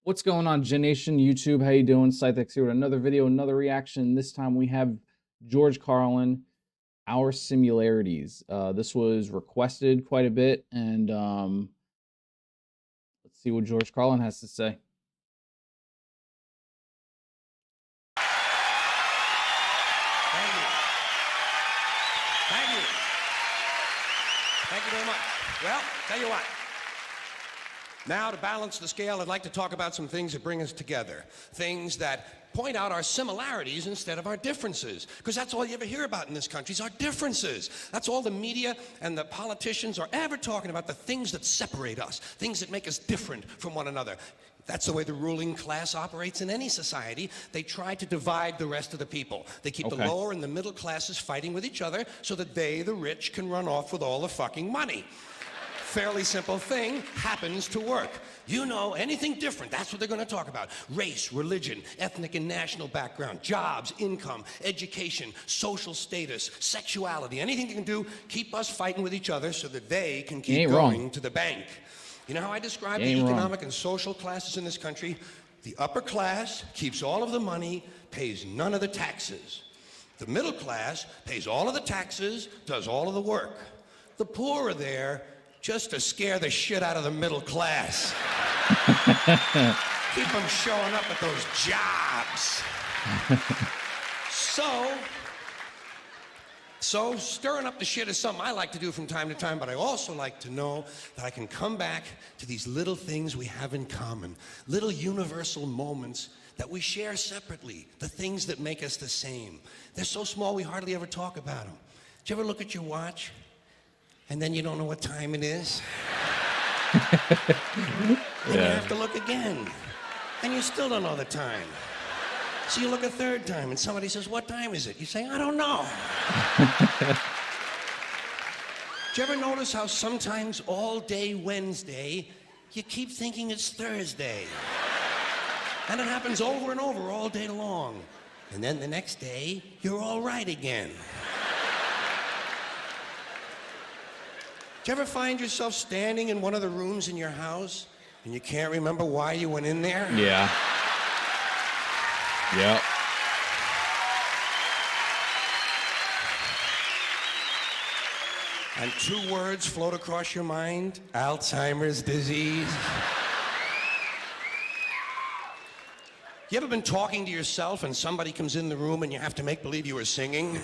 What's going on, Gen Nation, YouTube? How you doing? ScytheX here with another video, another reaction. This time we have George Carlin, Our Similarities. This was requested quite a bit, and let's see what George Carlin has to say. Thank you. Thank you. Thank you very much. Well, tell you what. Now, to balance the scale, I'd like to talk about some things that bring us together. Things that point out our similarities instead of our differences. Because that's all you ever hear about in this country is our differences. That's all the media and the politicians are ever talking about, the things that separate us, things that make us different from one another. That's the way the ruling class operates in any society. They try to divide the rest of the people. They keep the lower and the middle classes fighting with each other so that they, the rich, can run off with all the fucking money. Fairly simple thing, happens to work. You know, anything different, that's what they're going to talk about. Race, religion, ethnic and national background, jobs, income, education, social status, sexuality, anything they can do, keep us fighting with each other so that they can keep going to the bank. You know how I describe the economic and social classes in this country? The upper class keeps all of the money, pays none of the taxes. The middle class pays all of the taxes, does all of the work. The poor are there just to scare the shit out of the middle class. Keep them showing up at those jobs. So stirring up the shit is something I like to do from time to time, but I also like to know that I can come back to these little things we have in common, little universal moments that we share separately, the things that make us the same. They're so small we hardly ever talk about them. Did you ever look at your watch and then you don't know what time it is? And you have to look again, and you still don't know the time. So you look a third time, and somebody says, "What time is it?" You say, "I don't know." Did you ever notice how sometimes all day Wednesday, you keep thinking it's Thursday? And it happens over and over all day long. And then the next day, you're all right again. Do you ever find yourself standing in one of the rooms in your house and you can't remember why you went in there? Yeah. Yep. And two words float across your mind: Alzheimer's disease. You ever been talking to yourself and somebody comes in the room and you have to make believe you were singing?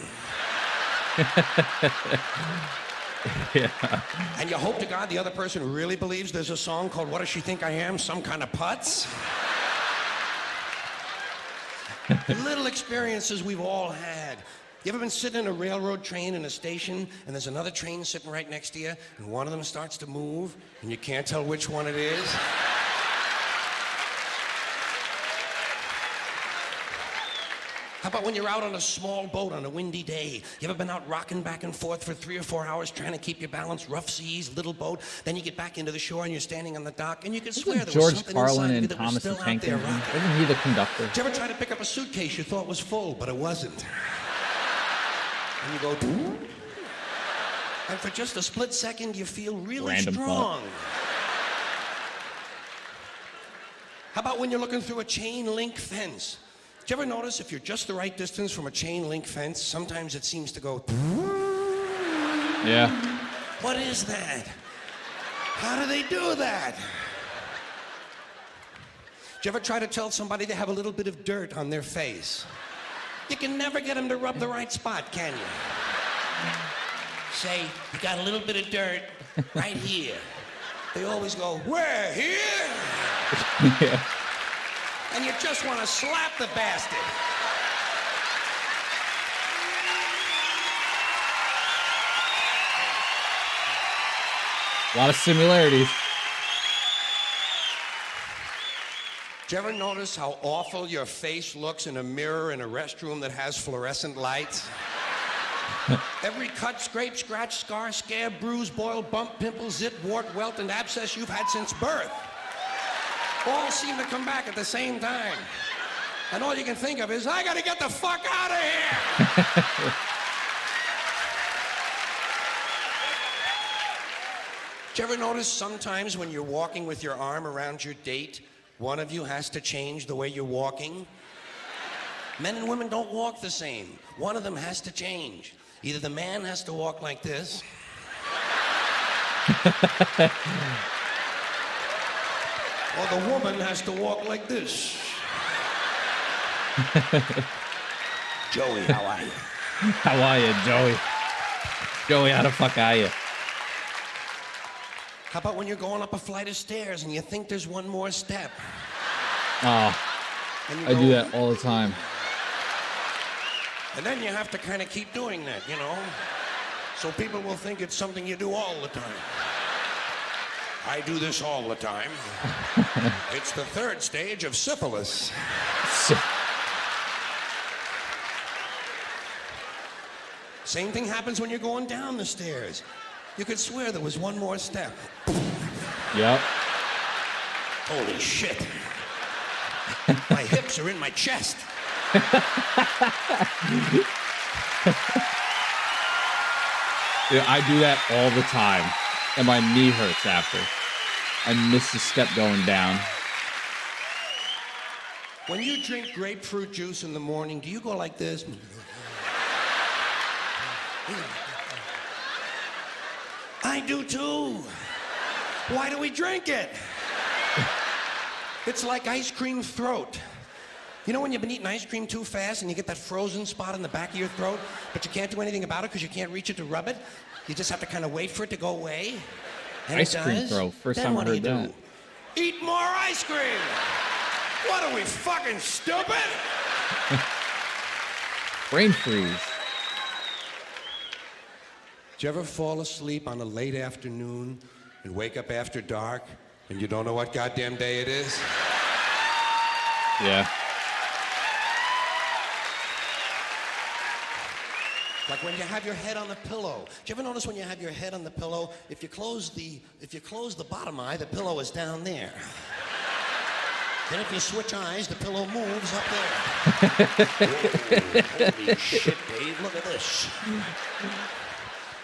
Yeah. And you hope to God the other person really believes there's a song called "What Does She Think I Am?" Some kind of putz? Little experiences we've all had. You ever been sitting in a railroad train in a station and there's another train sitting right next to you and one of them starts to move and you can't tell which one it is? How about when you're out on a small boat on a windy day? You ever been out rocking back and forth for 3 or 4 hours trying to keep your balance? Rough seas, little boat. Then you get back into the shore and you're standing on the dock and you can swear there was something inside of you that was still out there rocking. Isn't he the conductor? Did you ever try to pick up a suitcase you thought was full, but it wasn't? And you go, and for just a split second you feel really strong. How about when you're looking through a chain link fence? Did you ever notice if you're just the right distance from a chain link fence, sometimes it seems to go... Yeah. What is that? How do they do that? Did you ever try to tell somebody they have a little bit of dirt on their face? You can never get them to rub the right spot, can you? Say, "You got a little bit of dirt right here." They always go, "Where? Here?" Yeah. And you just want to slap the bastard. A lot of similarities. Did you ever notice how awful your face looks in a mirror in a restroom that has fluorescent lights? Every cut, scrape, scratch, scar, scab, bruise, boil, bump, pimple, zit, wart, welt, and abscess you've had since birth all seem to come back at the same time. And all you can think of is, "I gotta get the fuck out of here!" Did you ever notice sometimes when you're walking with your arm around your date, One of you has to change the way you're walking. Men and women don't walk the same. One of them has to change. Either the man has to walk like this, or the woman has to walk like this. Joey, how are you? How are you, Joey? Joey, how the fuck are you? How about when you're going up a flight of stairs and you think there's one more step? Oh, I do that all the time. And then you have to kind of keep doing that, you know? So people will think it's something you do all the time. I do this all the time. It's the third stage of syphilis. Same thing happens when you're going down the stairs. You could swear there was one more step. Yep. Holy shit. My hips are in my chest. Yeah, I do that all the time, and my knee hurts after. I miss the step going down. When you drink grapefruit juice in the morning, do you go like this? I do too. Why do we drink it? It's like ice cream throat. You know when you've been eating ice cream too fast and you get that frozen spot in the back of your throat, but you can't do anything about it because you can't reach it to rub it? You just have to kind of wait for it to go away. And ice cream throat. First time I heard that. Eat more ice cream. What are we, fucking stupid? Brain freeze. Did you ever fall asleep on a late afternoon and wake up after dark and you don't know what goddamn day it is? Yeah. Like when you have your head on the pillow. Do you ever notice when you have your head on the pillow, if you close the bottom eye, the pillow is down there. Then if you switch eyes, the pillow moves up there. Whoa, holy shit, Dave, look at this.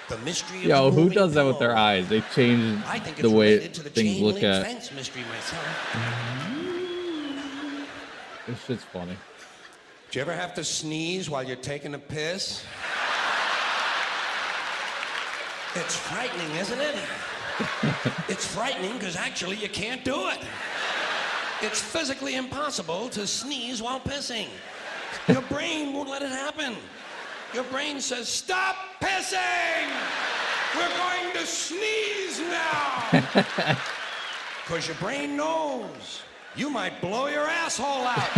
The mystery of Yo, the who moving does that with their pillow. eyes? They change I think it's the way related to the things chain look link at. fence mystery myself. This shit's funny. Do you ever have to sneeze while you're taking a piss? It's frightening, isn't it? It's frightening because actually you can't do it. It's physically impossible to sneeze while pissing. Your brain won't let it happen. Your brain says, stop pissing! We're going to sneeze now! Because your brain knows you might blow your asshole out.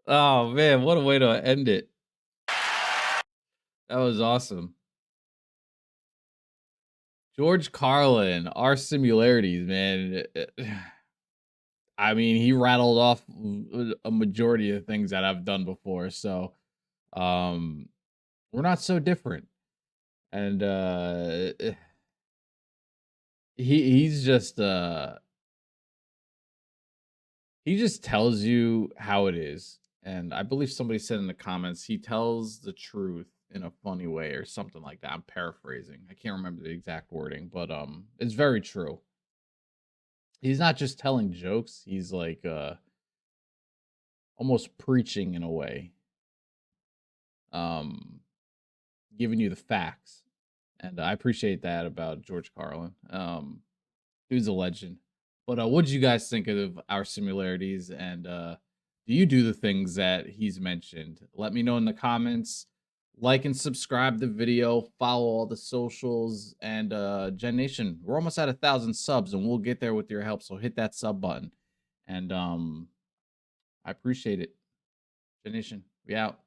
Oh man, what a way to end it. That was awesome. George Carlin, our similarities, man. I mean, he rattled off a majority of things that I've done before, so we're not so different. And he's just he just tells you how it is. And I believe somebody said in the comments, he tells the truth in a funny way or something like that. I'm paraphrasing. I can't remember the exact wording, but it's very true. He's not just telling jokes, he's like almost preaching in a way. Giving you the facts. And I appreciate that about George Carlin. He was a legend. But what did you guys think of our similarities? And do you do the things that he's mentioned? Let me know in the comments. Like and subscribe the video. Follow all the socials. And Gen Nation, we're almost at 1,000 subs, and we'll get there with your help. So hit that sub button. And I appreciate it. Gen Nation, we out.